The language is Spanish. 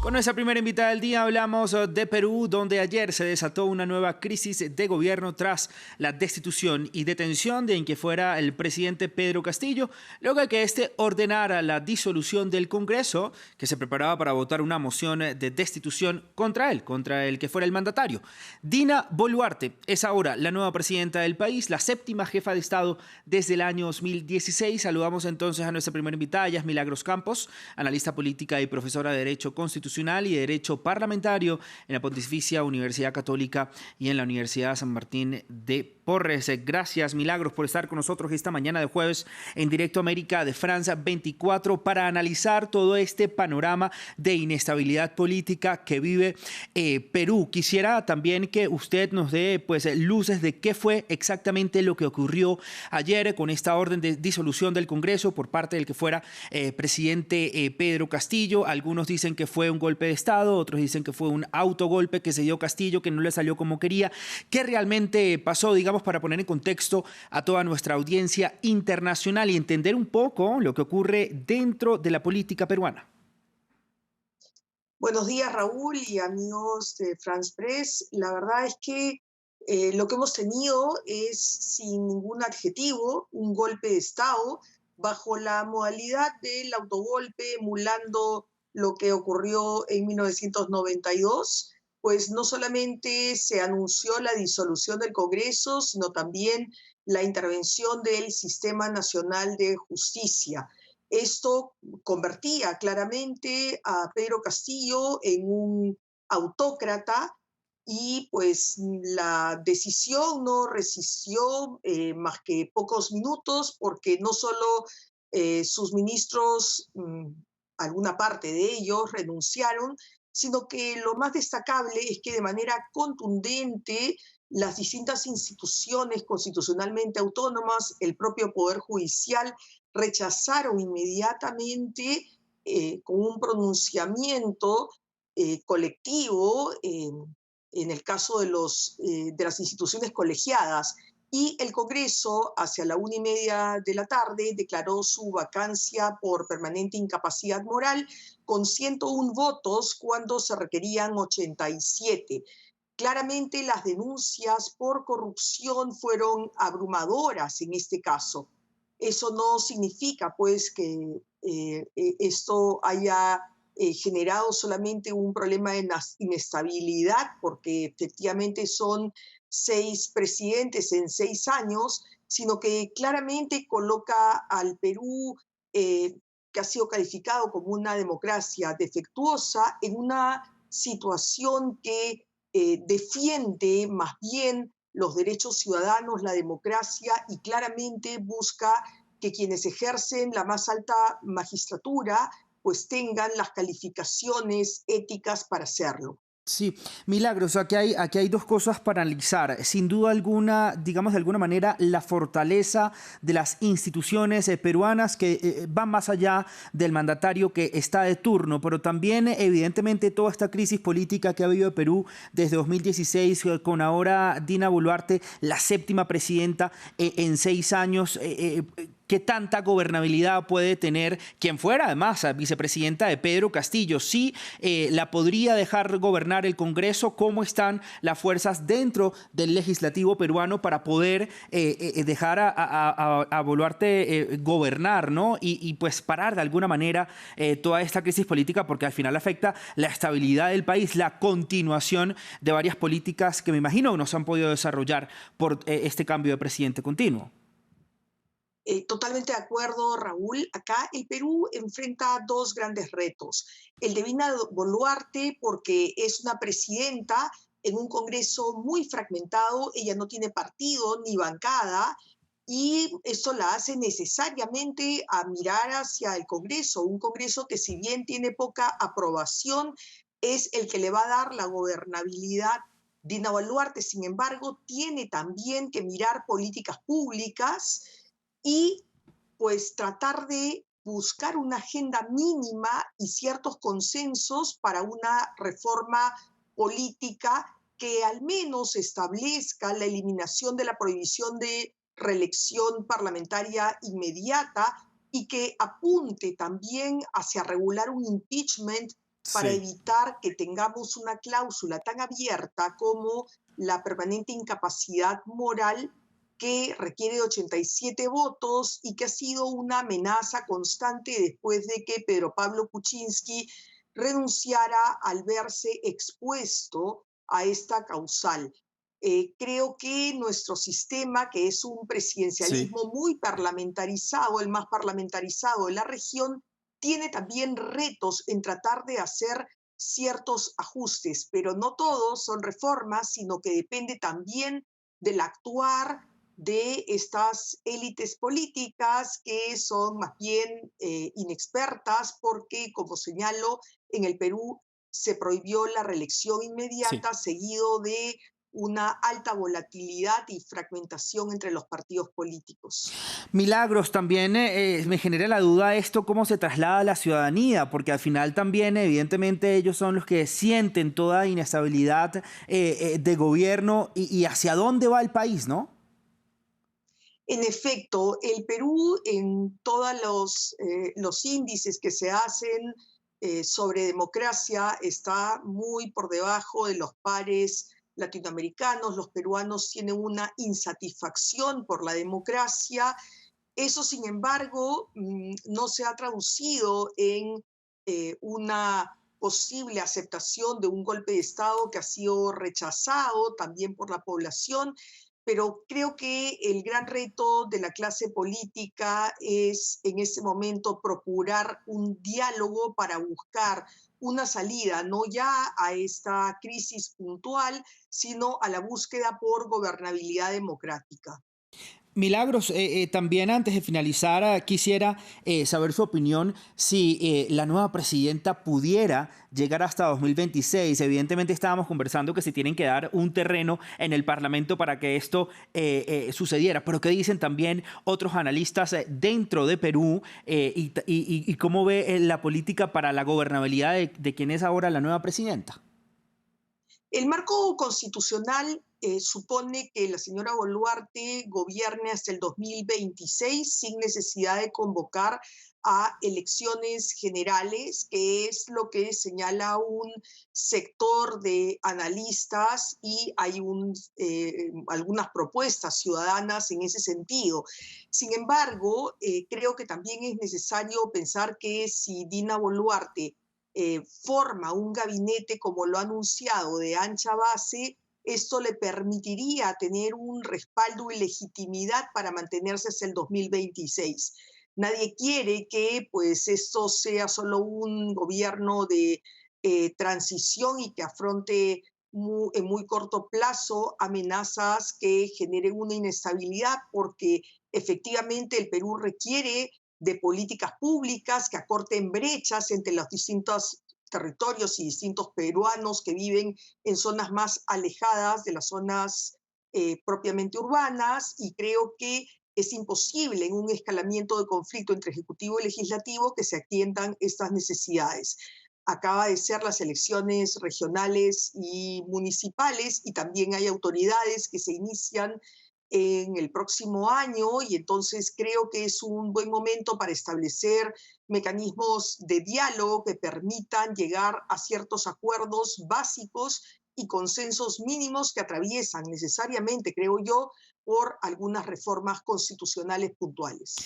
Con nuestra primera invitada del día hablamos de Perú, donde ayer se desató una nueva crisis de gobierno tras la destitución y detención de quien fuera el presidente Pedro Castillo, luego de que éste ordenara la disolución del Congreso, que se preparaba para votar una moción de destitución contra él, contra el que fuera el mandatario. Dina Boluarte es ahora la nueva presidenta del país, la séptima jefa de Estado desde el año 2016. Saludamos entonces a nuestra primera invitada, ella es Milagros Campos, analista política y profesora de Derecho Constitucional y Derecho Parlamentario en la Pontificia Universidad Católica y en la Universidad San Martín de Porres. Gracias, Milagros, por estar con nosotros esta mañana de jueves en Directo América de Francia 24 para analizar todo este panorama de inestabilidad política que vive Perú. Quisiera también que usted nos dé luces de qué fue exactamente lo que ocurrió ayer con esta orden de disolución del Congreso por parte del que fuera presidente Pedro Castillo. Algunos dicen que fue un golpe de Estado, otros dicen que fue un autogolpe que se dio Castillo, que no le salió como quería. ¿Qué realmente pasó, digamos, para poner en contexto a toda nuestra audiencia internacional y entender un poco lo que ocurre dentro de la política peruana? Buenos días, Raúl y amigos de France Press. La verdad es que lo que hemos tenido es, sin ningún adjetivo, un golpe de Estado bajo la modalidad del autogolpe, emulando lo que ocurrió en 1992. Pues no solamente se anunció la disolución del Congreso, sino también la intervención del Sistema Nacional de Justicia. Esto convertía claramente a Pedro Castillo en un autócrata y pues la decisión no resistió más que pocos minutos porque no solo sus ministros, alguna parte de ellos renunciaron, sino que lo más destacable es que de manera contundente las distintas instituciones constitucionalmente autónomas, el propio Poder Judicial, rechazaron inmediatamente con un pronunciamiento colectivo en el caso de las instituciones colegiadas. Y el Congreso, hacia la 1:30 de la tarde, declaró su vacancia por permanente incapacidad moral con 101 votos cuando se requerían 87. Claramente las denuncias por corrupción fueron abrumadoras en este caso. Eso no significa, pues, que esto haya generado solamente un problema de inestabilidad, porque efectivamente son 6 presidentes en 6 años, sino que claramente coloca al Perú, que ha sido calificado como una democracia defectuosa, en una situación que defiende más bien los derechos ciudadanos, la democracia, y claramente busca que quienes ejercen la más alta magistratura pues tengan las calificaciones éticas para hacerlo. Sí, Milagros, aquí hay dos cosas para analizar. Sin duda alguna, digamos de alguna manera, la fortaleza de las instituciones peruanas que van más allá del mandatario que está de turno, pero también evidentemente toda esta crisis política que ha habido en Perú desde 2016 con ahora Dina Boluarte, la séptima presidenta en 6 años. ¿Qué tanta gobernabilidad puede tener quien fuera, además, vicepresidenta de Pedro Castillo? Sí, la podría dejar gobernar el Congreso. ¿Cómo están las fuerzas dentro del legislativo peruano para poder dejar a Boluarte gobernar, ¿no? Y pues parar de alguna manera toda esta crisis política, porque al final afecta la estabilidad del país, la continuación de varias políticas que me imagino no se han podido desarrollar por este cambio de presidente continuo. Totalmente de acuerdo, Raúl. Acá el Perú enfrenta 2 grandes retos. El de Dina Boluarte, porque es una presidenta en un Congreso muy fragmentado, ella no tiene partido ni bancada, y eso la hace necesariamente a mirar hacia el Congreso, un Congreso que si bien tiene poca aprobación, es el que le va a dar la gobernabilidad. Dina Boluarte, sin embargo, tiene también que mirar políticas públicas y pues tratar de buscar una agenda mínima y ciertos consensos para una reforma política que al menos establezca la eliminación de la prohibición de reelección parlamentaria inmediata y que apunte también hacia regular un impeachment para Sí, evitar que tengamos una cláusula tan abierta como la permanente incapacidad moral que requiere de 87 votos y que ha sido una amenaza constante después de que Pedro Pablo Kuczynski renunciara al verse expuesto a esta causal. Creo que nuestro sistema, que es un sí. presidencialismo muy parlamentarizado, el más parlamentarizado de la región, tiene también retos en tratar de hacer ciertos ajustes, pero no todos son reformas, sino que depende también del actuar de estas élites políticas que son más bien inexpertas porque, como señalo, en el Perú se prohibió la reelección Sí. inmediata seguido de una alta volatilidad y fragmentación entre los partidos políticos. Milagros, también me genera la duda esto, cómo se traslada a la ciudadanía, porque al final también evidentemente ellos son los que sienten toda inestabilidad de gobierno y hacia dónde va el país, ¿no? En efecto, el Perú en todos los índices que se hacen sobre democracia está muy por debajo de los pares latinoamericanos. Los peruanos tienen una insatisfacción por la democracia. Eso, sin embargo, no se ha traducido en una posible aceptación de un golpe de Estado que ha sido rechazado también por la población, pero creo que el gran reto de la clase política es en ese momento procurar un diálogo para buscar una salida, no ya a esta crisis puntual, sino a la búsqueda por gobernabilidad democrática. Milagros, también antes de finalizar, quisiera saber su opinión si la nueva presidenta pudiera llegar hasta 2026. Evidentemente estábamos conversando que se tienen que dar un terreno en el Parlamento para que esto sucediera, pero ¿qué dicen también otros analistas dentro de Perú y cómo ve la política para la gobernabilidad de quien es ahora la nueva presidenta? El marco constitucional supone que la señora Boluarte gobierne hasta el 2026 sin necesidad de convocar a elecciones generales, que es lo que señala un sector de analistas y hay algunas propuestas ciudadanas en ese sentido. Sin embargo, creo que también es necesario pensar que si Dina Boluarte forma un gabinete, como lo ha anunciado, de ancha base, esto le permitiría tener un respaldo y legitimidad para mantenerse hasta el 2026. Nadie quiere que pues esto sea solo un gobierno de transición y que afronte en muy corto plazo amenazas que generen una inestabilidad, porque efectivamente el Perú requiere de políticas públicas que acorten brechas entre los distintos territorios y distintos peruanos que viven en zonas más alejadas de las zonas propiamente urbanas, y creo que es imposible en un escalamiento de conflicto entre ejecutivo y legislativo que se atiendan estas necesidades. Acaba de ser las elecciones regionales y municipales y también hay autoridades que se inician en el próximo año y entonces creo que es un buen momento para establecer mecanismos de diálogo que permitan llegar a ciertos acuerdos básicos y consensos mínimos que atraviesan necesariamente, creo yo, por algunas reformas constitucionales puntuales.